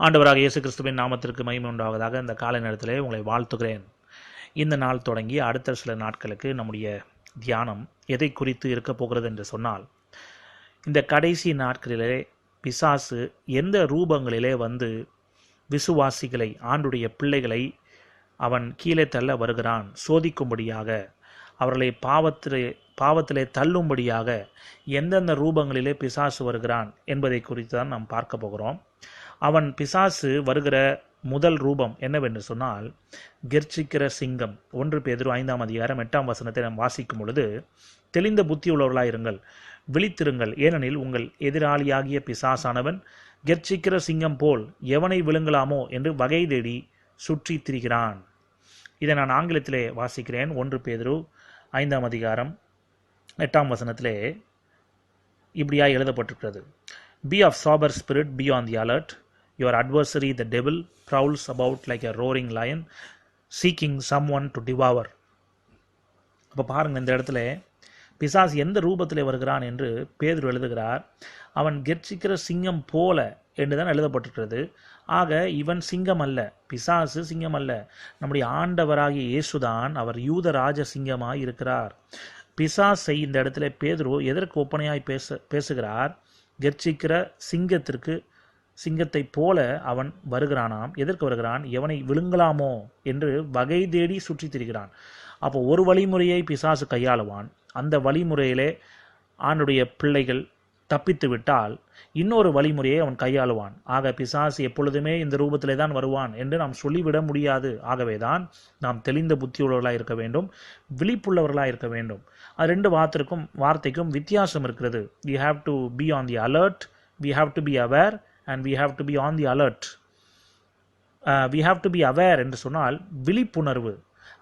ஆண்டவராக இயேசு கிறிஸ்துவின் நாமத்திற்கு மகிமை உண்டாவதாக இந்த காலை நேரத்திலே உங்களை வாழ்த்துகிறேன். இந்த நாள் தொடங்கி அடுத்த சில நாட்களுக்கு நம்முடைய தியானம் எதை குறித்து இருக்க போகிறது என்று சொன்னால், இந்த கடைசி நாட்களிலே பிசாசு எந்த ரூபங்களிலே வந்து விசுவாசிகளை, ஆண்டுடைய பிள்ளைகளை அவன் கீழே தள்ள வருகிறான், சோதிக்கும்படியாக, அவர்களை பாவத்திலே தள்ளும்படியாக எந்தெந்த ரூபங்களிலே பிசாசு வருகிறான் என்பதை குறித்து தான் நாம் பார்க்க போகிறோம். அவன் பிசாசு வருகிற முதல் ரூபம் என்னவென்று சொன்னால், கெர்ச்சிக்கிற சிங்கம். 1 பேதுரு 5ஆம் அதிகாரம் 8ஆம் வசனத்தை நாம் வாசிக்கும் பொழுது, தெளிந்த புத்தியுள்ளவர்களாயிருங்கள், விழித்திருங்கள், ஏனெனில் உங்கள் எதிராளியாகிய பிசாசானவன் கெர்ச்சிக்கிற சிங்கம் போல் எவனை விழுங்கலாமோ என்று வகை தேடி சுற்றி திரிகிறான். இதை நான் ஆங்கிலத்திலே வாசிக்கிறேன். 1 பேதுரு 5ஆம் அதிகாரம் 8ஆம் வசனத்திலே இப்படியாக எழுதப்பட்டிருக்கிறது. Be of sober spirit, be on the alert. Your adversary, the devil, prowls about like a roaring lion, seeking someone to devour. அப்போ பாருங்கள், இந்த இடத்துல பிசாசு எந்த ரூபத்தில் வருகிறான் என்று பேதுரு எழுதுகிறார். அவன் கெர்ச்சிக்கிற சிங்கம் போல என்று தான் எழுதப்பட்டிருக்கிறது. ஆக இவன் சிங்கம் அல்ல, பிசாசு சிங்கம் அல்ல, நம்முடைய ஆண்டவராகிய இயேசுதான் அவர் யூதராஜ சிங்கமாய் இருக்கிறார். பிசாசை இந்த இடத்துல பேதுரு எதற்கு ஒப்பனையாய் பேசுகிறார்? கெர்ச்சிக்கிற சிங்கத்தை போல அவன் வருகிறானாம். எதற்கு வருகிறான்? எவனை விழுங்கலாமோ என்று வகை தேடி சுற்றி திரிகிறான். அப்போ ஒரு வழிமுறையை பிசாசு கையாளுவான். அந்த வழிமுறையிலே ஆண்டுடைய பிள்ளைகள் தப்பித்து விட்டால் இன்னொரு வழிமுறையை அவன் கையாளுவான். ஆக பிசாசு எப்பொழுதுமே இந்த ரூபத்திலே தான் வருவான் என்று நாம் சொல்லிவிட முடியாது. ஆகவே தான் நாம் தெளிந்த புத்தியுள்ளவர்களாக இருக்க வேண்டும், விழிப்புள்ளவர்களாக இருக்க வேண்டும். அது ரெண்டு வார்த்தைக்கும் வித்தியாசம் இருக்கிறது. we have to be on the alert, we have to be aware and we have to be on the alert. we have to be aware என்று சொன்னால் விழிப்புணர்வு,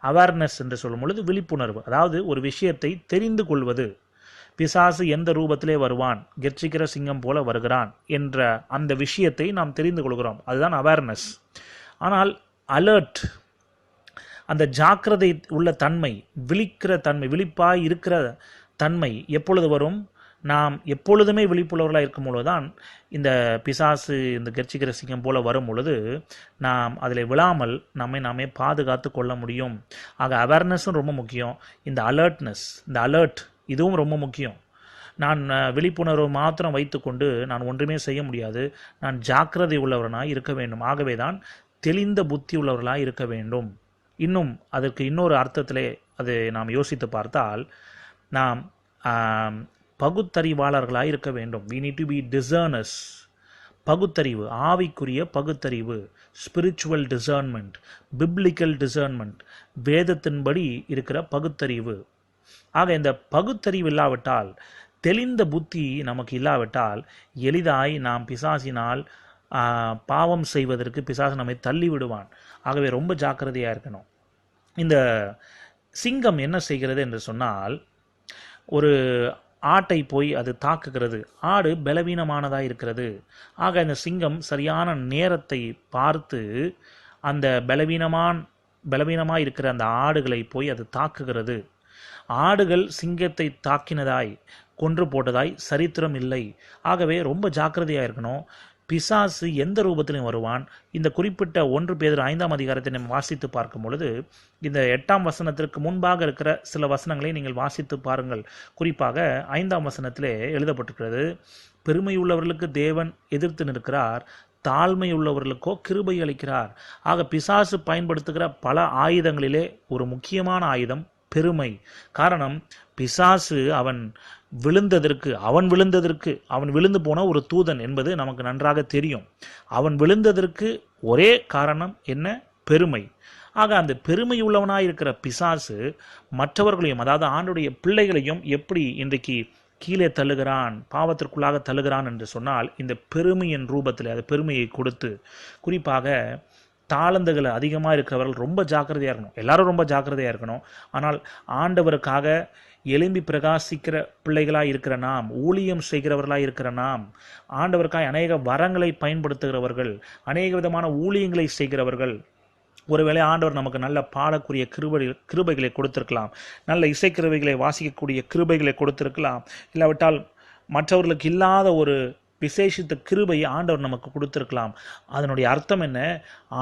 அவேர்னஸ் என்று சொல்லும் பொழுது விழிப்புணர்வு, அதாவது ஒரு விஷயத்தை தெரிந்து கொள்வது. பிசாசு எந்த ரூபத்திலே வருவான், கெர்ச்சிக்கிற சிங்கம் போல வருகிறான் என்ற அந்த விஷயத்தை நாம் தெரிந்து கொள்கிறோம், அதுதான் அவேர்னஸ். ஆனால் அலர்ட், அந்த ஜாக்கிரதை உள்ள தன்மை, விழிக்கிற தன்மை, விழிப்பாய் இருக்கிற தன்மை எப்பொழுது வரும்? நாம் எப்பொழுதுமே விழிப்புள்ளவர்களாக இருக்கும் பொழுது தான் இந்த பிசாசு, இந்த கெர்ச்சிக்கிற சிங்கம் போல வரும் பொழுது நாம் அதில் விழாமல் நாமே பாதுகாத்து கொள்ள முடியும். ஆக அவேர்னஸும் ரொம்ப முக்கியம். இந்த அலர்ட்னஸ், இந்த அலர்ட், இதுவும் ரொம்ப முக்கியம். நான் விழிப்புணர்வு மாத்திரம் வைத்துக்கொண்டு நான் ஒன்றுமே செய்ய முடியாது. நான் ஜாக்கிரதை உள்ளவர்களாக இருக்க வேண்டும். ஆகவே தான் தெளிந்த புத்தி உள்ளவர்களாக இருக்க வேண்டும். இன்னும் அதற்கு இன்னொரு அர்த்தத்திலே அது நாம் யோசித்து பார்த்தால், நாம் பகுத்தறிவாளர்களாக இருக்க வேண்டும். we need to be discerners. பகுத்தறிவு, ஆவிக்குரிய பகுத்தறிவு, ஸ்பிரிச்சுவல் டிசர்ன்மெண்ட், பிப்ளிக்கல் டிசர்ன்மெண்ட், வேதத்தின்படி இருக்கிற பகுத்தறிவு. ஆக இந்த பகுத்தறிவு இல்லாவிட்டால், தெளிந்த புத்தி நமக்கு இல்லாவிட்டால் எளிதாய் நாம் பிசாசினால் பாவம் செய்வதற்கு பிசாசு நம்மை தள்ளி விடுவான். ஆகவே ரொம்ப ஜாக்கிரதையாக இருக்கணும். இந்த சிங்கம் என்ன செய்கிறது என்று சொன்னால், ஒரு ஆட்டை போய் அது தாக்குகிறது. ஆடு பலவீனமானதாக இருக்கிறது. ஆக இந்த சிங்கம் சரியான நேரத்தை பார்த்து அந்த பலவீனமாக இருக்கிற அந்த ஆடுகளை போய் அது தாக்குகிறது. ஆடுகள் சிங்கத்தை தாக்கினதாய், கொன்று போட்டதாய் சரித்திரம் இல்லை. ஆகவே ரொம்ப ஜாக்கிரதையாக இருக்கணும். பிசாசு எந்த ரூபத்திலும் வருவான். இந்த குறிப்பிட்ட 1 பேதுரு 5ஆம் அதிகாரத்தை நம்ம வாசித்து பார்க்கும் பொழுது, இந்த 8ஆம் வசனத்திற்கு முன்பாக இருக்கிற சில வசனங்களை நீங்கள் வாசித்து பாருங்கள். குறிப்பாக 5ஆம் வசனத்திலே எழுதப்பட்டிருக்கிறது, பெருமையுள்ளவர்களுக்கு தேவன் எதிர்த்து நிற்கிறார், தாழ்மை உள்ளவர்களுக்கோ கிருபை அளிக்கிறார். ஆக பிசாசு பயன்படுத்துகிற பல ஆயுதங்களிலே ஒரு முக்கியமான ஆயுதம் பெருமை. காரணம், பிசாசு அவன் விழுந்து போன ஒரு தூதன் என்பது நமக்கு நன்றாக தெரியும். அவன் விழுந்ததற்கு ஒரே காரணம் என்ன? பெருமை. ஆக அந்த பெருமை உள்ளவனாய் இருக்கிற பிசாசு மற்றவர்களையும், அதாவது ஆண்டுடைய பிள்ளைகளையும் எப்படி இன்றைக்கு கீழே தள்ளுகிறான், பாவத்திற்குள்ளாக தள்ளுகிறான் என்று சொன்னால், இந்த பெருமையின் ரூபத்தில் அது பெருமையை கொடுத்து, குறிப்பாக தாளந்துகள் அதிகமாக இருக்கிறவர்கள் ரொம்ப ஜாக்கிரதையாக இருக்கணும். எல்லாரும் ரொம்ப ஜாக்கிரதையாக இருக்கணும். ஆனால் ஆண்டவருக்காக எழும்பி பிரகாசிக்கிற பிள்ளைகளாக இருக்கிற நாம், ஊழியம் செய்கிறவர்களாக இருக்கிற நாம், ஆண்டவருக்காக அநேக வரங்களை பயன்படுத்துகிறவர்கள், அநேக விதமான ஊழியங்களை செய்கிறவர்கள், ஒருவேளை ஆண்டவர் நமக்கு நல்ல பாடக்கூடிய கிருபைகளை கொடுத்திருக்கலாம், நல்ல இசைக்கிருபைகளை வாசிக்கக்கூடிய கிருபைகளை கொடுத்திருக்கலாம், இல்லாவிட்டால் மற்றவர்களுக்கு இல்லாத ஒரு விசேஷித்த கிருபையை ஆண்டவர் நமக்கு கொடுத்திருக்கலாம். அதனுடைய அர்த்தம் என்ன?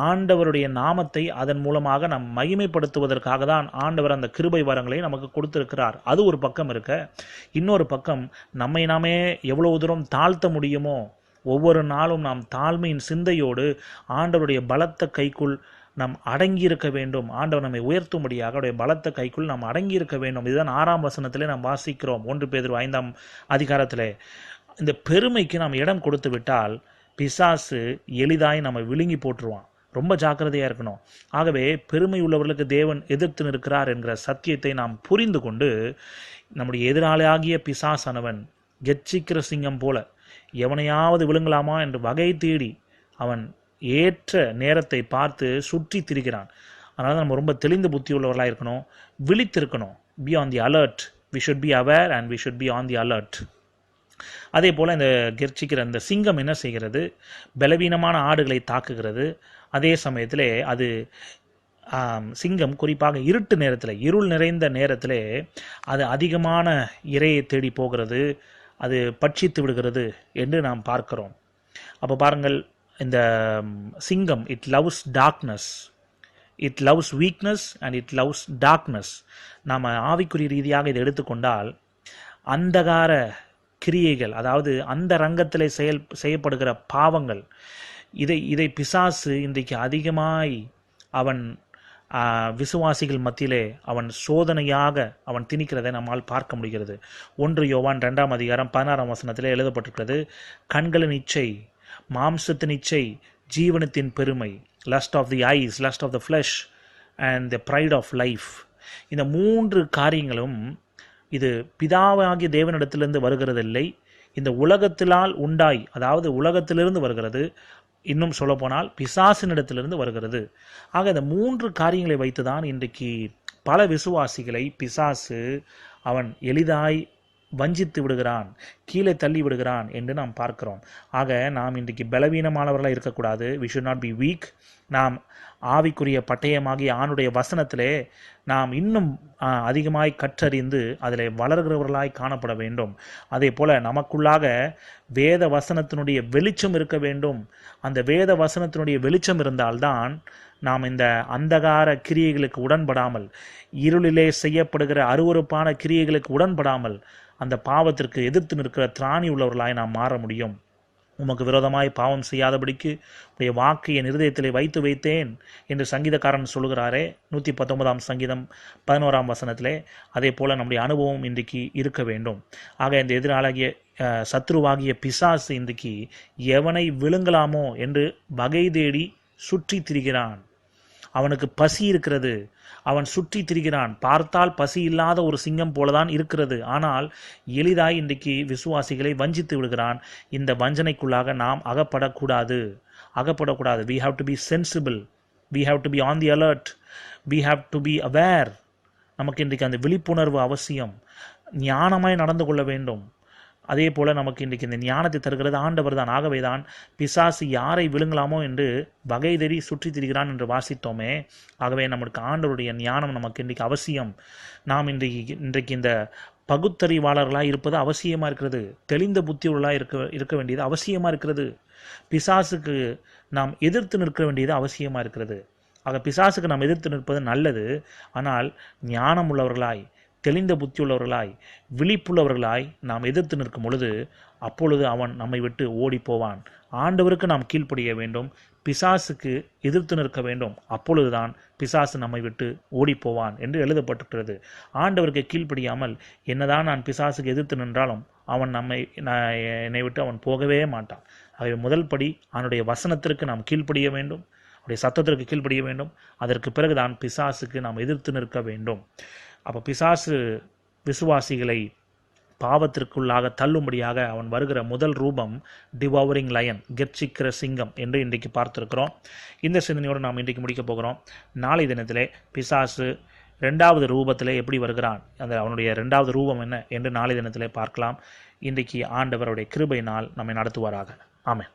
ஆண்டவருடைய நாமத்தை அதன் மூலமாக நாம் மகிமைப்படுத்துவதற்காக தான் ஆண்டவர் அந்த கிருபை வரங்களை நமக்கு கொடுத்திருக்கிறார். அது ஒரு பக்கம் இருக்க, இன்னொரு பக்கம் நம்மை நாமே எவ்வளவு தூரம் தாழ்த்த முடியுமோ ஒவ்வொரு நாளும் நாம் தாழ்மையின் சிந்தையோடு ஆண்டவருடைய பலத்த கைக்குள் நாம் அடங்கியிருக்க வேண்டும். ஆண்டவர் நம்மை உயர்த்தும்படியாக அவருடைய பலத்த கைக்குள் நாம் அடங்கியிருக்க வேண்டும். இதுதான் 6ஆம் வசனத்திலே நாம் வாசிக்கிறோம். 1 பேதுரு 5ஆம் அதிகாரத்திலே. இந்த பெருமைக்கு நாம் இடம் கொடுத்து விட்டால் பிசாசு எளிதாய் நம்ம விழுங்கி போட்டுருவான். ரொம்ப ஜாக்கிரதையாக இருக்கணும். ஆகவே பெருமை உள்ளவர்களுக்கு தேவன் எதிர்த்து நிற்கிறார் என்கிற சத்தியத்தை நாம் புரிந்து கொண்டு நம்முடைய எதிராளியாகிய பிசாசானவன் கெர்ச்சிக்கிற சிங்கம் போல எவனையாவது விழுங்கலாமா என்று வகை தேடி அவன் ஏற்ற நேரத்தை பார்த்து சுற்றி திரிகிறான். அதனால் நம்ம ரொம்ப தெளிந்த புத்தி உள்ளவர்களாக இருக்கணும், விழித்திருக்கணும். Be on the alert. We should be aware and we should be on the alert. அதே போல் இந்த கெர்ச்சிக்கிற இந்த சிங்கம் என்ன செய்கிறது? பலவீனமான ஆடுகளை தாக்குகிறது. அதே சமயத்தில் அது சிங்கம் குறிப்பாக இருட்டு நேரத்தில், இருள் நிறைந்த நேரத்தில் அது அதிகமான இரையை தேடி போகிறது, அது பட்சித்து விடுகிறது என்று நாம் பார்க்கிறோம். அப்போ பாருங்கள், இந்த சிங்கம் it loves darkness, it loves weakness and it loves darkness. நாம் ஆவிக்குரிய ரீதியாக இதை எடுத்துக்கொண்டால் அந்தகார கிரியைகள், அதாவது அந்த ரங்கத்தில் செய்யப்படுகிற பாவங்கள், இதை பிசாசு இன்றைக்கு அதிகமாய் அவன் விசுவாசிகள் மத்தியிலே அவன் சோதனையாக அவன் திணிக்கிறதை நம்மால் பார்க்க முடிகிறது. 1 யோவான் 2ஆம் அதிகாரம் 16ஆம் வசனத்திலே எழுதப்பட்டிருக்கிறது, கண்களின் இச்சை, மாம்சத்தின் இச்சை, ஜீவனத்தின் பெருமை, lust of the eyes, lust of the flesh and the pride of life. இந்த 3 காரியங்களும் இது பிதாவாகிய தேவனிடத்திலிருந்து வருகிறதில்லை, இந்த உலகத்திலால் உண்டாய், அதாவது உலகத்திலிருந்து வருகிறது, இன்னும் சொல்லப்போனால் பிசாசினிடத்திலிருந்து வருகிறது. ஆக இந்த 3 காரியங்களை வைத்துதான் இன்றைக்கு பல விசுவாசிகளை பிசாசு அவன் எளிதாய் வஞ்சித்து விடுகிறான், கீழே தள்ளி விடுகிறான் என்று நாம் பார்க்கிறோம். ஆக நாம் இன்றைக்கு பலவீனமானவர்களாக இருக்கக்கூடாது. We should not be weak. நாம் ஆவிக்குரிய பட்டயமாகிய ஆணுடைய வசனத்திலே நாம் இன்னும் அதிகமாய் கற்றறிந்து அதில் வளர்கிறவர்களாய் காணப்பட வேண்டும். அதே போல் நமக்குள்ளாக வேத வசனத்தினுடைய வெளிச்சம் இருக்க வேண்டும். அந்த வேத வசனத்தினுடைய வெளிச்சம் இருந்தால்தான் நாம் இந்த அந்தகார கிரியைகளுக்கு உடன்படாமல், இருளிலே செய்யப்படுகிற அருவருப்பான கிரியைகளுக்கு உடன்படாமல் அந்த பாவத்திற்கு எதிர்த்து நிற்கிற திராணி உள்ளவர்களாய் நாம் மாற முடியும். உமக்கு விரோதமாய் பாவம் செய்யாதபடிக்கு உடைய வாக்கு என் இருதயத்திலே வைத்து வைத்தேன் என்று சங்கீதக்காரன் சொல்கிறாரே 119ஆம் சங்கீதம் 11ஆம் வசனத்திலே. அதே போல் நம்முடைய அனுபவம் இன்றைக்கு இருக்க வேண்டும். ஆக இந்த எதிராளாகிய சத்ருவாகிய பிசாசு இன்றைக்கு எவனை விழுங்கலாமோ என்று வகை தேடி சுற்றி திரிகிறான். அவனுக்கு பசி இருக்கிறது, அவன் சுற்றி திரிகிறான். பார்த்தால் பசி இல்லாத ஒரு சிங்கம் போலதான் இருக்கிறது. ஆனால் எளிதாய் இன்றைக்கு விசுவாசிகளை வஞ்சித்து விடுகிறான். இந்த வஞ்சனைக்குள்ளாக நாம் அகப்படக்கூடாது. We have to be sensible. We have to be on the alert. We have to be aware. நமக்கு இன்றைக்கு அந்த விழிப்புணர்வு அவசியம். ஞானமாய் நடந்து கொள்ள வேண்டும். அதே போல் நமக்கு இன்றைக்கு இந்த ஞானத்தை தருகிறது ஆண்டவர் தான். ஆகவே தான் பிசாசு யாரை விழுங்கலாமோ என்று வகை தேடி சுற்றி திரிகிறான் என்று வாசித்தோமே. ஆகவே நமக்கு ஆண்டவருடைய ஞானம் நமக்கு இன்றைக்கு அவசியம். நாம் இன்றைக்கு இந்த பகுத்தறிவாளர்களாக இருப்பது அவசியமாக இருக்கிறது. தெளிந்த புத்தியுள்ளலாக இருக்க வேண்டியது அவசியமாக இருக்கிறது. பிசாசுக்கு நாம் எதிர்த்து நிற்க வேண்டியது அவசியமாக இருக்கிறது. ஆக பிசாசுக்கு நாம் எதிர்த்து நிற்பது நல்லது. ஆனால் ஞானம் உள்ளவர்களாய், தெளிந்த புத்தியுள்ளவர்களாய், விழிப்புள்ளவர்களாய் நாம் எதிர்த்து நிற்கும் பொழுது அப்பொழுது அவன் நம்மை விட்டு ஓடி போவான். ஆண்டவருக்கு நாம் கீழ்ப்படிய வேண்டும், பிசாசுக்கு எதிர்த்து நிற்க வேண்டும். அப்பொழுதுதான் பிசாசு நம்மை விட்டு ஓடி போவான் என்று எழுதப்பட்டிருக்கிறது. ஆண்டவருக்கு கீழ்ப்படியாமல் என்னதான் நான் பிசாசுக்கு எதிர்த்து நின்றாலும் அவன் என்னை விட்டு அவன் போகவே மாட்டான். ஆகவே முதல் படி அவனுடைய வசனத்திற்கு நாம் கீழ்ப்படிய வேண்டும், அவருடைய சத்தத்திற்கு கீழ்ப்படிய வேண்டும். அதற்கு பிறகுதான் பிசாசுக்கு நாம் எதிர்த்து நிற்க வேண்டும். அப்போ பிசாசு விசுவாசிகளை பாவத்திற்குள்ளாக தள்ளும்படியாக அவன் வருகிற முதல் ரூபம் டிவவரிங் லயன், கெர்ச்சிக்கிற சிங்கம் என்று இன்றைக்கு பார்த்துருக்கிறோம். இந்த சிந்தனையோடு நாம் இன்றைக்கு முடிக்கப் போகிறோம். நாளை தினத்திலே பிசாசு 2வது ரூபத்திலே எப்படி வருகிறான், அந்த அவனுடைய 2வது ரூபம் என்ன என்று நாளை தினத்திலே பார்க்கலாம். இன்றைக்கு ஆண்டவருடைய கிருபையினால் நம்மை நடத்துவாராக. ஆமென்.